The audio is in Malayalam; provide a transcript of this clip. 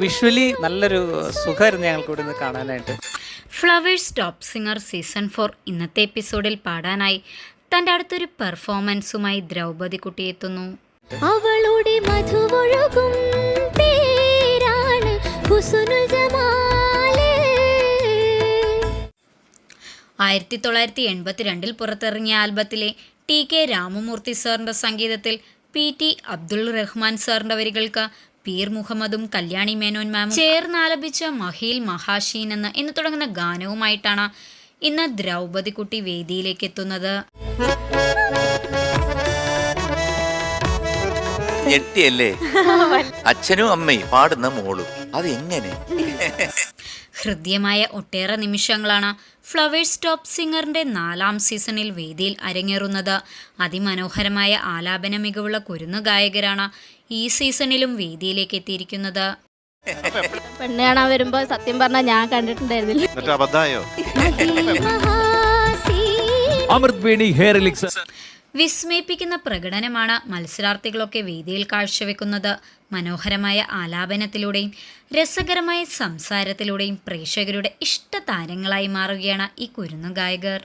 വിഷ്വലി നല്ലൊരു സുഖമായിരുന്നു ഞങ്ങൾക്ക് ഇവിടെ നിന്ന് കാണാനായിട്ട്. ഫ്ലവേഴ്സ് ടോപ്പ് സിംഗർ സീസൺ 4 ഇന്നത്തെ എപ്പിസോഡിൽ പാടാനായി തൻ്റെ അടുത്തൊരു പെർഫോമൻസുമായി ദ്രൗപദി കുട്ടി എത്തുന്നു. അവളുടെ മധുവൊഴുകും പേരാണ് ഹുസ്നുൽ ജമാല്. 1982 പുറത്തിറങ്ങിയ ആൽബത്തിലെ TK രാമമൂർത്തി സാറിൻ്റെ സംഗീതത്തിൽ PT അബ്ദുൾ റഹ്മാൻ സാറിൻ്റെ വരികൾക്ക് പീർ മുഹമ്മദും കല്യാണി മേനോൻ മാമും ചേർന്നാലപിച്ച മഹീൽ മഹാഷീൻ എന്ന് തുടങ്ങുന്ന ഗാനവുമായിട്ടാണ് ഇന്ന് ദ്രൗപദി കുട്ടി വേദിയിലേക്ക് എത്തുന്നത്. ഞെട്ടിയല്ലേ അച്ഛനും അമ്മയും പാടുന്ന മോളും, അത് എങ്ങനെ? ഹൃദ്യമായ ഒട്ടേറെ നിമിഷങ്ങളാണ് ഫ്ലവേഴ്സ് ടോപ്പ് സിംഗറിന്റെ 4ാം സീസണിൽ വേദിയിൽ അരങ്ങേറുന്നത്. അതിമനോഹരമായ ആലാപന മികവുള്ള കുരുന്നു ഗായകരാണ് ഈ സീസണിലും വേദിയിലേക്ക് എത്തിയിരിക്കുന്നത്. പെണ്ണ് കാണാൻ വരുമ്പോ സത്യം പറഞ്ഞാൽ ഞാൻ കണ്ടിട്ടുണ്ടായിരുന്നില്ല. വിസ്മയിപ്പിക്കുന്ന പ്രകടനമാണ് മത്സരാർത്ഥികളൊക്കെ വേദിയിൽ കാഴ്ചവെക്കുന്നത്. മനോഹരമായ ആലാപനത്തിലൂടെയും രസകരമായ സംസാരത്തിലൂടെയും പ്രേക്ഷകരുടെ ഇഷ്ടതാരങ്ങളായി മാറുകയാണ് ഈ കുരുന്നു ഗായകർ.